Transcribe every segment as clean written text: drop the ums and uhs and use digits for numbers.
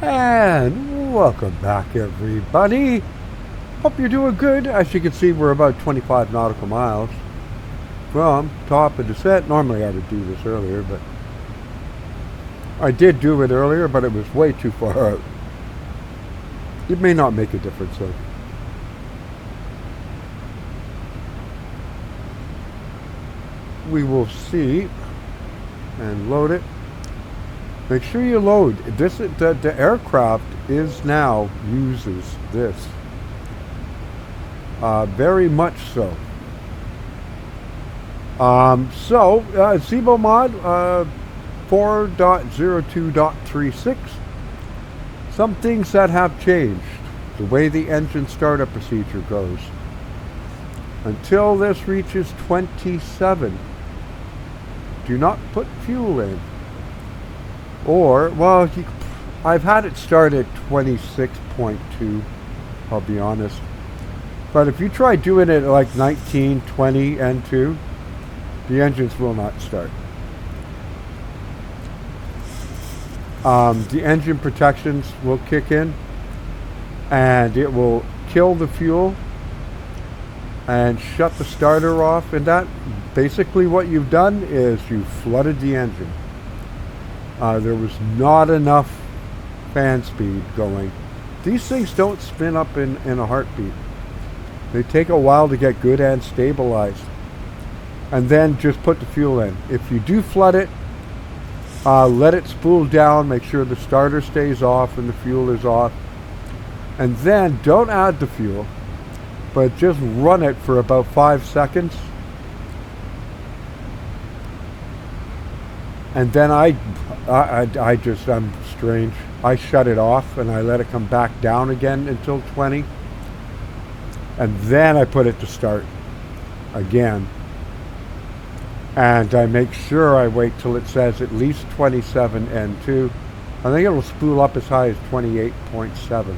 And welcome back, everybody. Hope you're doing good. As you can see, we're about 25 nautical miles from top of descent. Normally I would do this earlier, but I did do it earlier, but it was way too far out. It may not make a difference though. We will see and load it. Make sure you load this. The aircraft is now uses this very much so. Zibo mod 4.02.36. Some things that have changed. The way the engine startup procedure goes. Until this reaches 27, do not put fuel in. Or, well, I've had it start at 26.2, I'll be honest. But if you try doing it at like 19, 20, and 2, the engines will not start. The engine protections will kick in, and it will kill the fuel and shut the starter off. And that, basically what you've done is you flooded the engine. There was not enough fan speed going. These things don't spin up in a heartbeat. They take a while to get good and stabilized. And then just put the fuel in. If you do flood it, let it spool down, make sure the starter stays off and the fuel is off. And then don't add the fuel, but just run it for about 5 seconds. And then I'm strange. I shut it off and I let it come back down again until 20. And then I put it to start again. And I make sure I wait till it says at least 27 N2. I think it'll spool up as high as 28.7.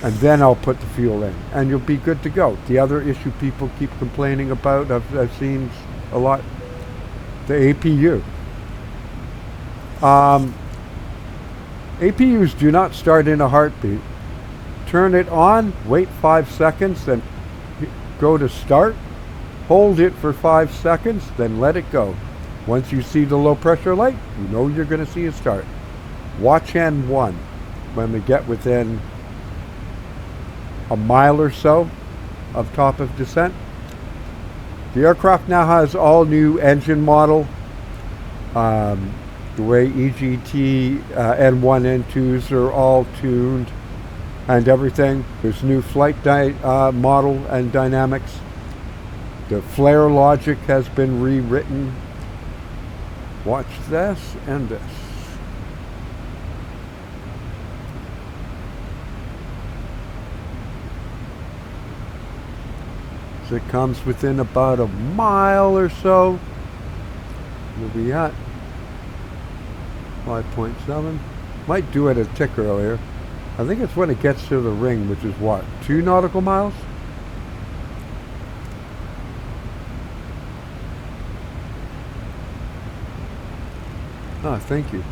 And then I'll put the fuel in. And you'll be good to go. The other issue people keep complaining about, I've seen a lot, the APU. APUs do not start in a heartbeat. Turn it on, wait 5 seconds, then go to start. Hold it for 5 seconds, then let it go. Once you see the low pressure light, you know you're going to see it start. Watch N1 when we get within a mile or so of top of descent. The aircraft now has all new engine model. The way EGT N1, N2s are all tuned and everything. There's new flight model and dynamics. The flare logic has been rewritten. Watch this and this. As it comes within about a mile or so, we'll be at 5.7. Might do it a tick earlier. I think it's when it gets to the ring, which is what, 2 nautical miles? Ah, thank you.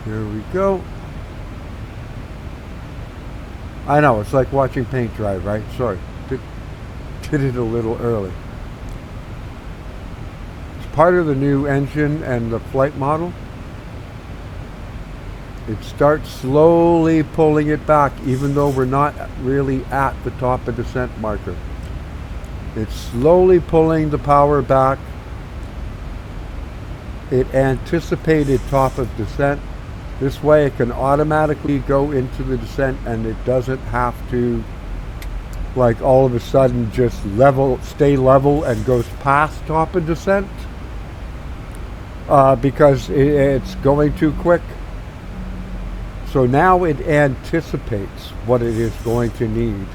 Here we go. I know, it's like watching paint dry, right? Sorry, did it a little early. It's part of the new engine and the flight model. It starts slowly pulling it back, even though we're not really at the top of descent marker. It's slowly pulling the power back. It anticipated top of descent. This way it can automatically go into the descent and it doesn't have to, like, all of a sudden just stay level and goes past top of descent because it's going too quick. So now it anticipates what it is going to need.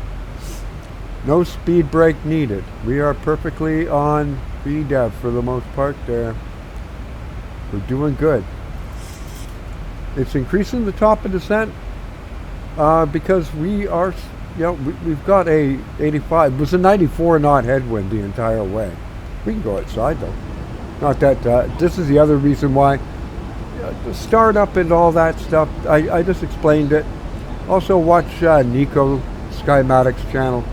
No speed brake needed. We are perfectly on VDEV for the most part there. We're doing good. It's increasing the top of descent because we are you know, we've got a 85. It was a 94 knot headwind the entire way. We can go outside though. Not that, this is the other reason why the startup and all that stuff, I just explained it. Also watch Nico Skymatic's channel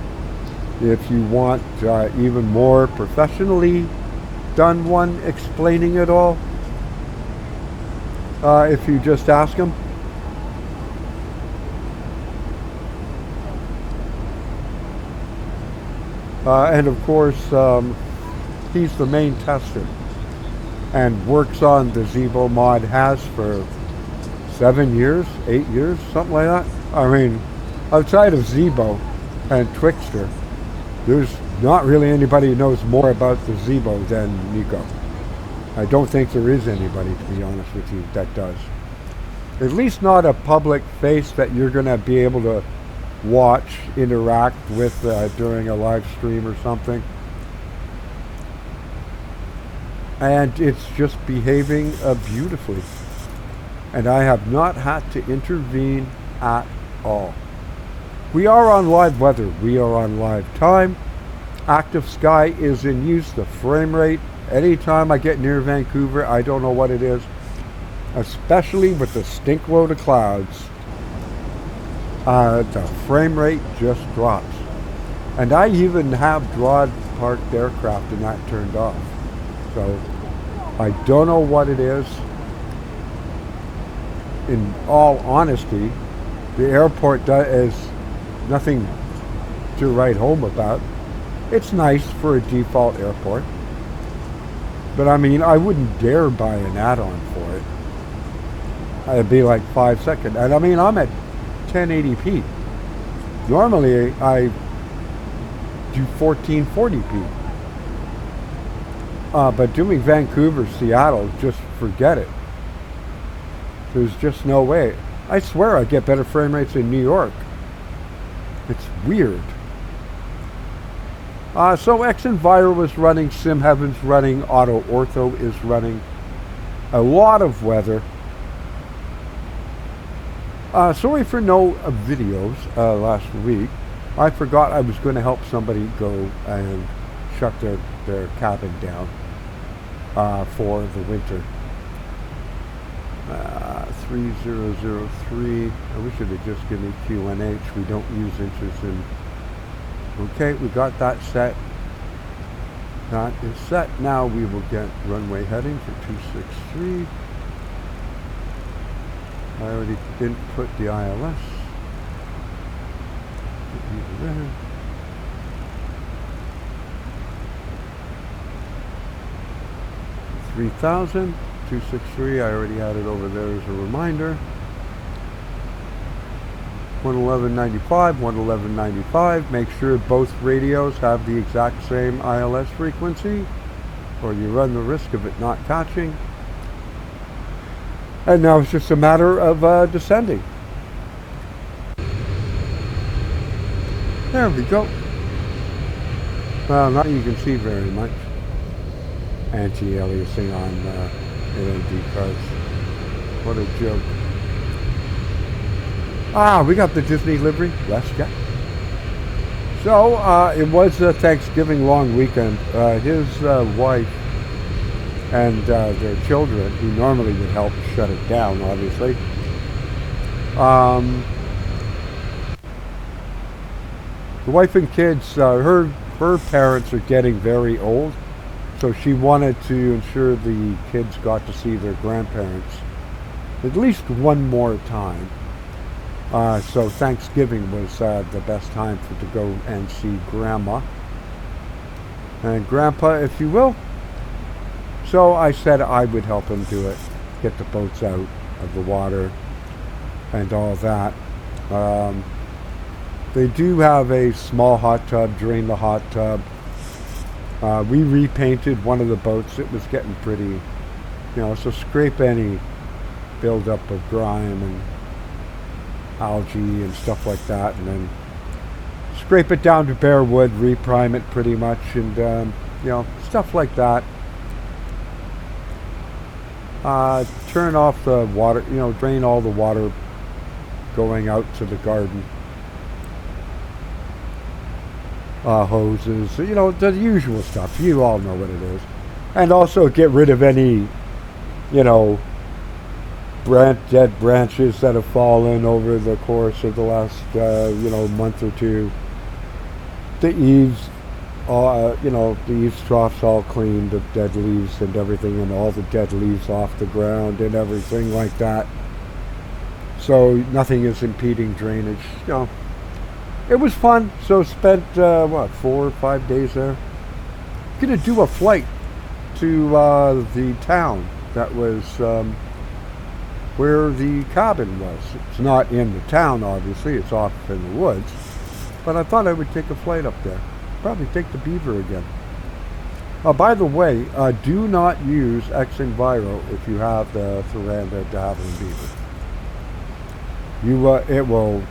if you want even more professionally done one explaining it all. If you just ask him. And of course, he's the main tester and works on the Zibo mod, has for 7 years, 8 years, something like that. I mean, outside of Zibo and Twixter, there's not really anybody who knows more about the Zibo than Nico. I don't think there is anybody, to be honest with you, that does. At least not a public face that you're going to be able to watch, interact with during a live stream or something. And it's just behaving beautifully. And I have not had to intervene at all. We are on live weather. We are on live time. Active sky is in use. The frame rate, anytime I get near Vancouver, I don't know what it is, especially with the stink load of clouds, the frame rate just drops. And I even have broad parked aircraft and that turned off. So I don't know what it is. In all honesty, the airport is nothing to write home about. It's nice for a default airport. But I mean, I wouldn't dare buy an add-on for it. It'd be like 5 seconds. And I mean, I'm at 1080p. Normally, I do 1440p. But doing Vancouver, Seattle, just forget it. There's just no way. I swear I get better frame rates in New York. It's weird. So Xenviro is running, Simheaven's running, Auto Ortho is running. A lot of weather. Sorry for no videos last week. I forgot I was going to help somebody go and shut their cabin down for the winter. 3003. I wish it had just given me QNH. We don't use inches in. Okay, we got that set. That is set. Now we will get runway heading for 263. I already didn't put the ILS. There. 3,000, 263. I already had it over there as a reminder. 111.95, 111.95. Make sure both radios have the exact same ILS frequency, or you run the risk of it not catching. And now it's just a matter of descending. There we go. Well, now you can see very much. Anti-aliasing on AMD cards. What a joke. We got the Disney livery. WestJet. So, it was a Thanksgiving long weekend. His wife and their children, who normally would help shut it down, obviously. The wife and kids, her parents are getting very old, so she wanted to ensure the kids got to see their grandparents at least one more time. So Thanksgiving was the best time to go and see Grandma and Grandpa, if you will. So I said I would help him do it, get the boats out of the water and all that. They do have a small hot tub, drain the hot tub. We repainted one of the boats. It was getting pretty, so scrape any buildup of grime and algae and stuff like that, and then scrape it down to bare wood, reprime it pretty much, and stuff like that. Turn off the water, drain all the water going out to the garden. hoses, you know, the usual stuff. You all know what it is. And also get rid of any, you know, dead branches that have fallen over the course of the last, you know, month or two. The eaves, you know, the eaves troughs all cleaned of dead leaves and everything, and all the dead leaves off the ground and everything like that. So nothing is impeding drainage. You know, it was fun. So spent what, 4 or 5 days there. Gonna do a flight to the town that was where the cabin was. It's not in the town, obviously. It's off in the woods. But I thought I would take a flight up there. Probably take the Beaver again. By the way, do not use Xenviro if you have the Veranda to have a Beaver. It will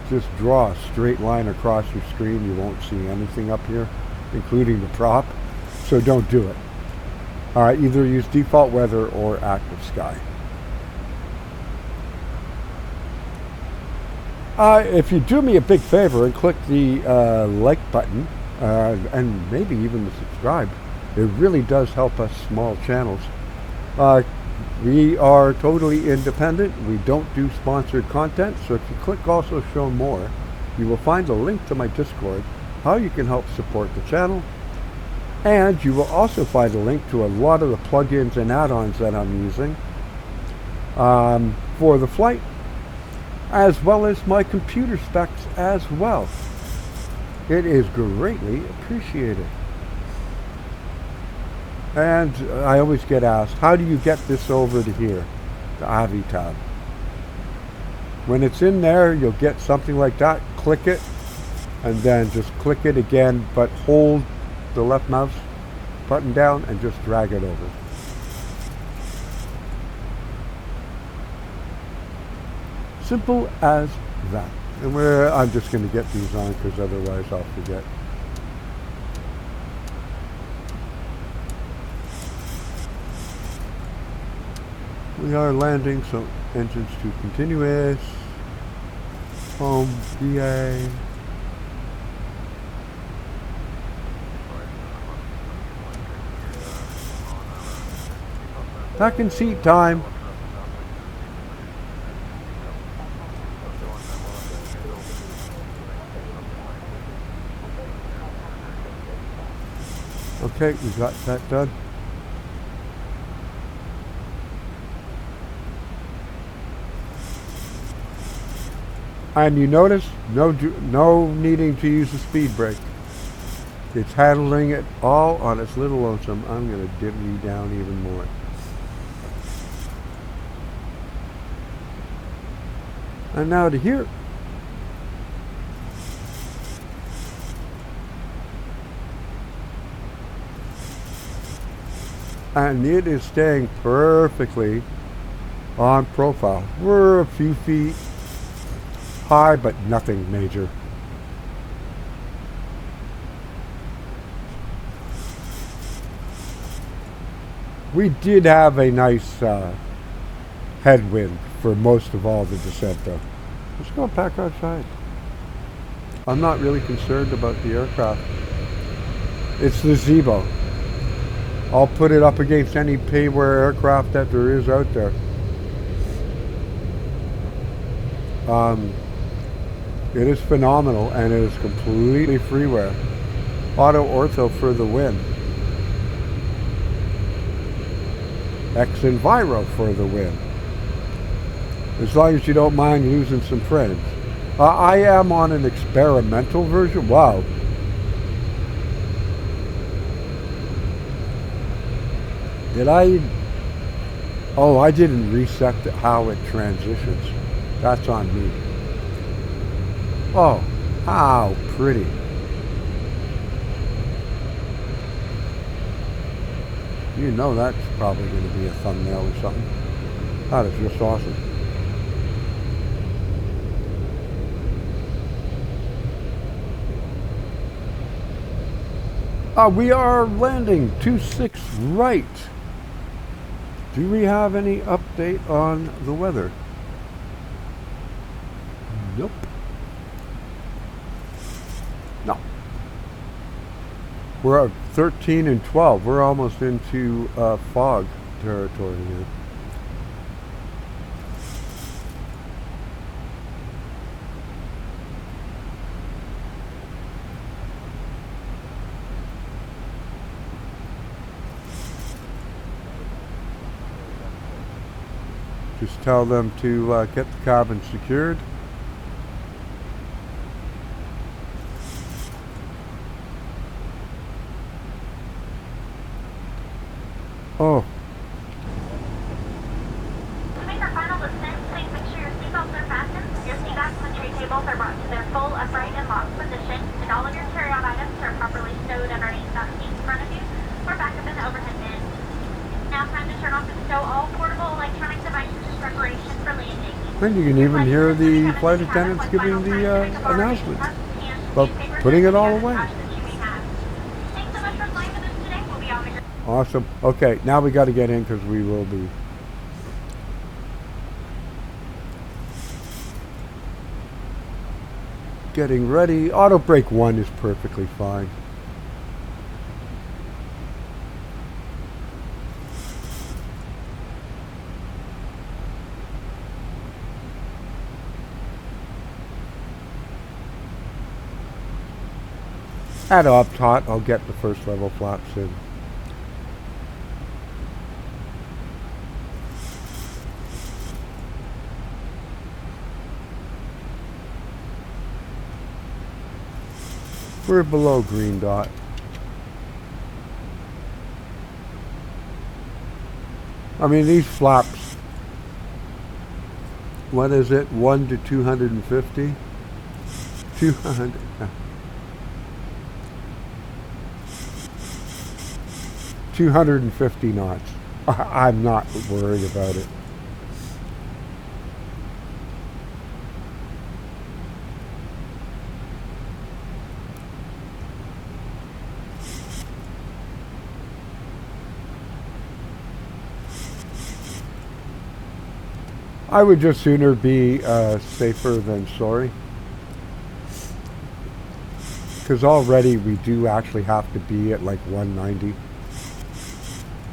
just draw a straight line across your screen. You won't see anything up here, including the prop. So don't do it. Either use default weather or active sky. If you do me a big favor and click the like button, and maybe even the subscribe, it really does help us small channels. We are totally independent. We don't do sponsored content. So if you click also show more, you will find a link to my Discord, how you can help support the channel. And you will also find a link to a lot of the plugins and add-ons that I'm using for the flight, as well as my computer specs as well. It is greatly appreciated. And I always get asked, how do you get this over to here, the AVI tab? When it's in there, you'll get something like that. Click it, and then just click it again, but hold the left mouse button down and just drag it over. Simple as that. And I'm just going to get these on because otherwise I'll forget. We are landing, so engines to continuous. Home, VA. Back in seat time. Okay, we got that done. And you notice no needing to use the speed brake. It's handling it all on its little lonesome. I'm going to dim you down even more. And now to here. And it is staying perfectly on profile. We're a few feet high, but nothing major. We did have a nice headwind for most of all the descent, though. Let's go back outside. I'm not really concerned about the aircraft. It's the Zibo. I'll put it up against any Payware aircraft that there is out there. It is phenomenal, and it is completely freeware. Auto Ortho for the win. Xenviro for the win. As long as you don't mind losing some friends. I am on an experimental version. Wow. Did I? Oh, I didn't reset how it transitions. That's on me. Oh, how pretty. You know that's probably going to be a thumbnail or something. That is just awesome. We are landing 26 right. Do we have any update on the weather? Nope. No. We're at 13 and 12. We're almost into fog territory here. Just tell them to get the cabin secured. Oh. To make our final descent, please make sure your seatbelts are fastened, your seat backs and tray tables are brought to their full upright and locked position, and all of your carry-on items are properly stowed underneath that seat in front of you or back up in the overhead bin. Now time to turn off and stow all portable electronic devices in preparation for landing. And you can even hear the flight attendants giving the announcement about putting it all away. Thanks so much for flying with us today. We'll be on the ground. Awesome. Okay, now we got to get in because we will be. Getting ready. Auto brake 1 is perfectly fine. At up top, I'll get the first level flaps in. We're below green dot. I mean, these flaps, what is it, 1 to 250? 200. 250 knots. I'm not worried about it. I would just sooner be safer than sorry. Because already we do actually have to be at like 190.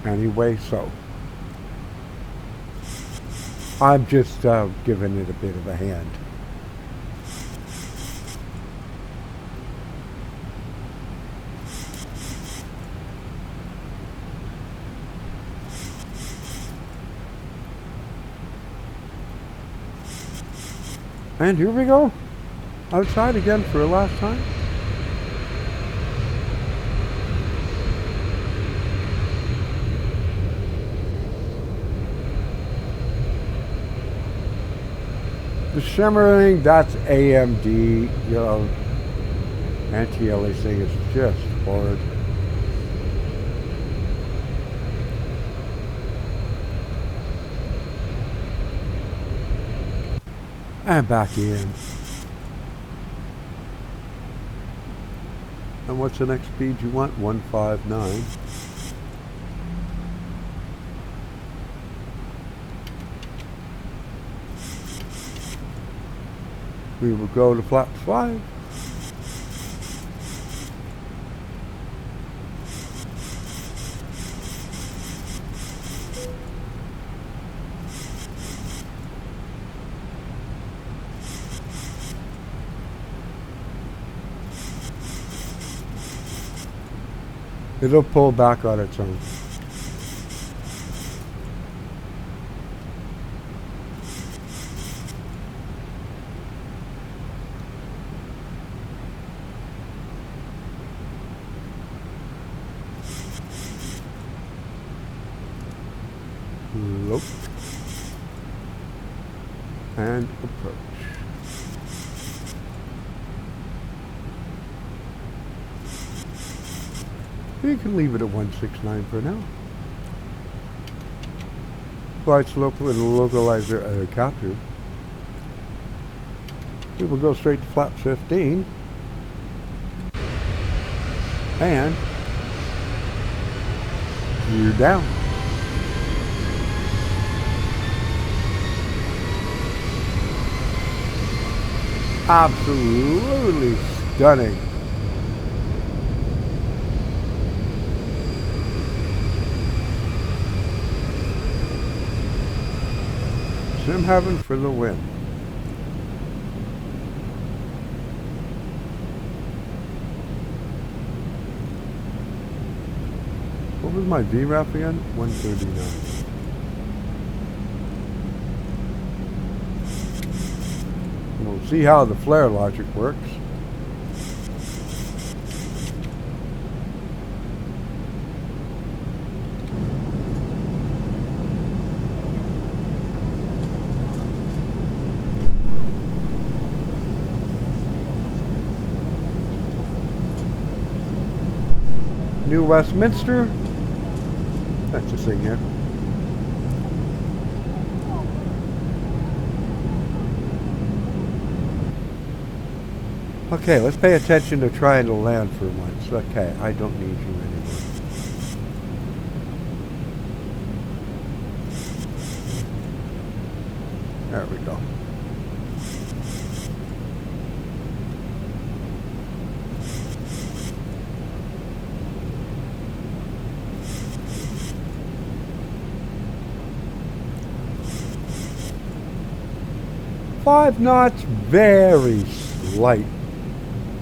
Anyway, so I'm just giving it a bit of a hand. And here we go, outside again for the last time. The shimmering, that's AMD, you know, anti-aliasing is just horrid. And back in. And what's the next speed you want? 159. We will go to flap 5. It'll pull back on its own. Look. And approach. You can leave it at 169 for now. Flight slope with a localizer captured. We will go straight to flap 15. And you're down. Absolutely stunning. Simheaven for the win. What was my VRAF again? 139. We'll see how the flare logic works. New Westminster. That's the thing here. Okay, let's pay attention to trying to land for once. Okay, I don't need you anymore. There we go. Five knots, very slight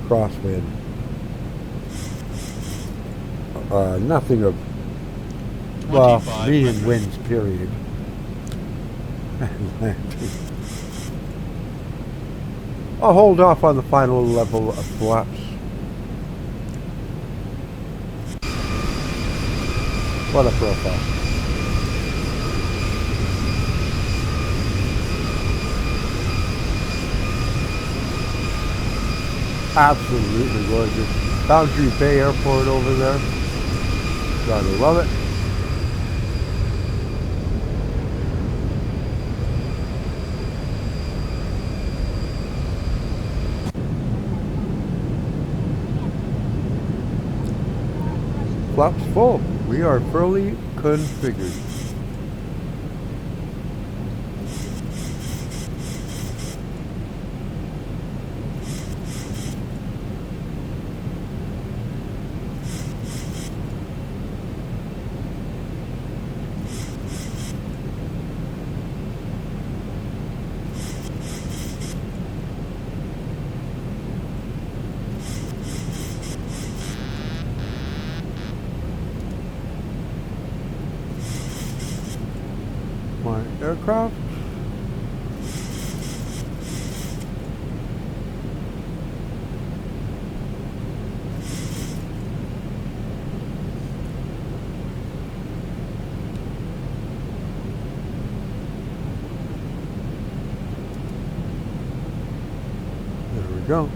crosswind. Nothing of, well, me and winds, period. I'll hold off on the final level of flaps. What a profile. Absolutely gorgeous. Boundary Bay Airport over there. Gotta love it. Flaps full. We are fully configured. My aircraft. There we go.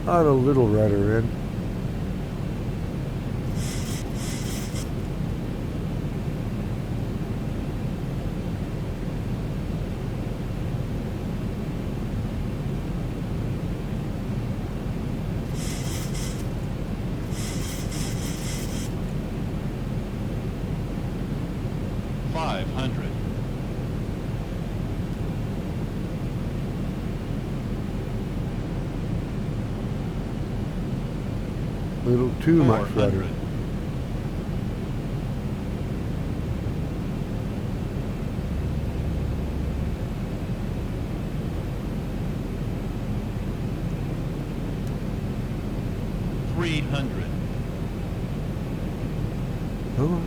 Not a little rudder in. Little too much rudder. Oh.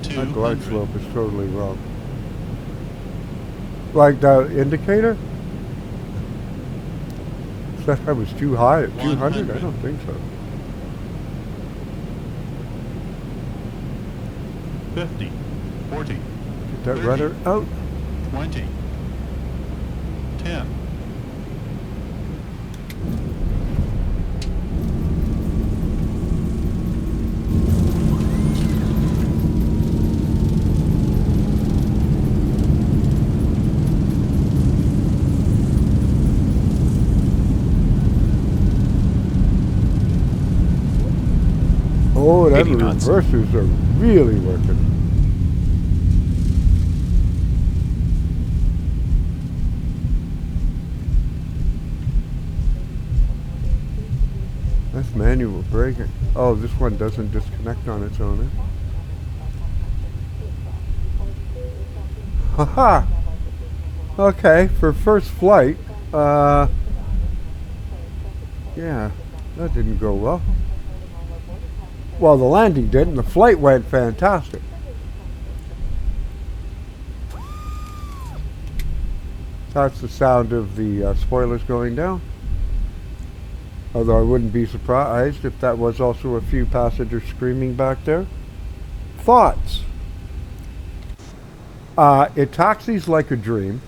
That glide slope is totally wrong. Like the indicator? Said I was too high at 200? I don't think so. 50, 40. Get that 30, rudder out. 20, 10. Oh, that 80 knots. reversers are really working. That's manual braking. Oh, this one doesn't disconnect on its own. Haha! Okay, for first flight, yeah, that didn't go well. Well, the landing did, and the flight went fantastic. That's the sound of the spoilers going down. Although I wouldn't be surprised if that was also a few passengers screaming back there. Thoughts? It taxis like a dream.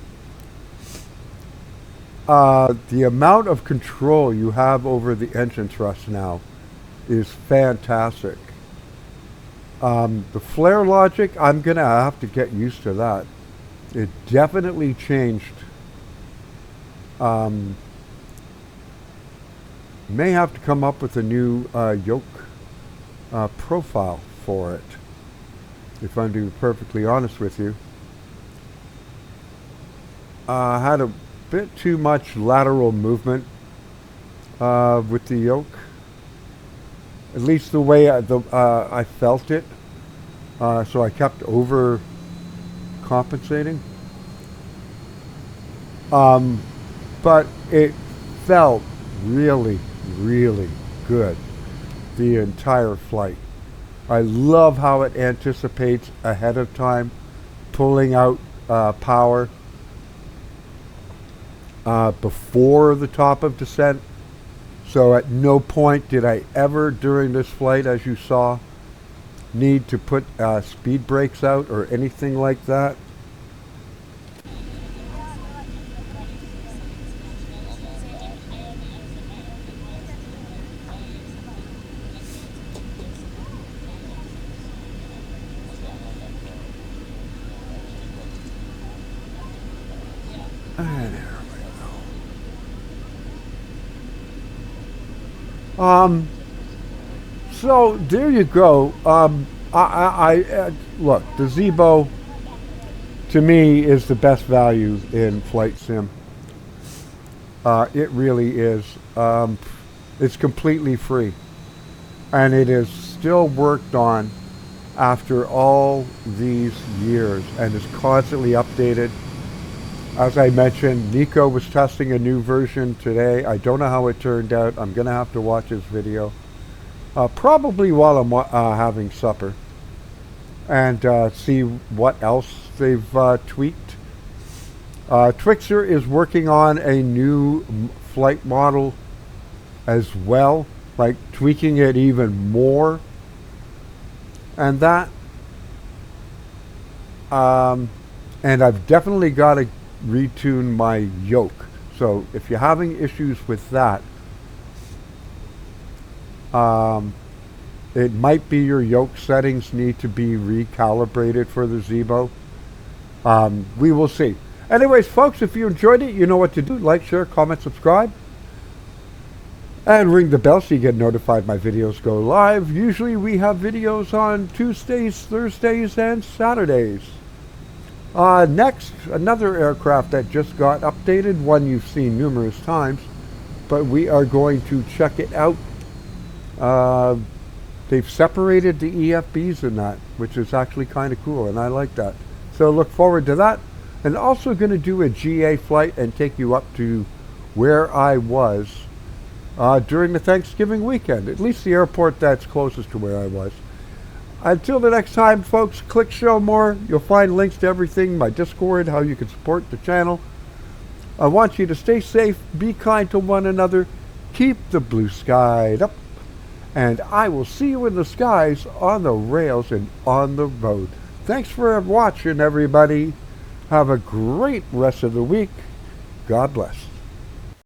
The amount of control you have over the engine thrust now is fantastic. The flare logic, I'm going to have to get used to that. It definitely changed. May have to come up with a new Yoke profile for it, if I'm to be perfectly honest with you. Had a bit too much lateral movement with the Yoke, at least the way I felt it, so I kept over compensating, but it felt really good the entire flight. I love how it anticipates ahead of time, pulling out power before the top of descent. So at no point did I ever during this flight, as you saw, need to put speed brakes out or anything like that. And there we go. So there you go. I look, the Zibo to me is the best value in flight sim. It really is. It's completely free, and it is still worked on after all these years, and is constantly updated. As I mentioned, Nico was testing a new version today. I don't know how it turned out. I'm going to have to watch his video. Probably while I'm having supper. And see what else they've tweaked. Twixer is working on a new flight model as well. Like tweaking it even more. And that... and I've definitely got to retune my Yoke. So if you're having issues with that, it might be your Yoke settings need to be recalibrated for the Zibo. We will see. Anyways, folks, if you enjoyed it, you know what to do. Like, share, comment, subscribe. And ring the bell so you get notified my videos go live. Usually we have videos on Tuesdays, Thursdays, and Saturdays. Next, another aircraft that just got updated, one you've seen numerous times, but we are going to check it out. They've separated the EFBs in that, which is actually kind of cool, and I like that. So look forward to that. And also going to do a GA flight and take you up to where I was during the Thanksgiving weekend, at least the airport that's closest to where I was. Until the next time, folks, click show more. You'll find links to everything, my Discord, how you can support the channel. I want you to stay safe, be kind to one another, keep the blue sky up, and I will see you in the skies, on the rails, and on the road. Thanks for watching, everybody. Have a great rest of the week. God bless.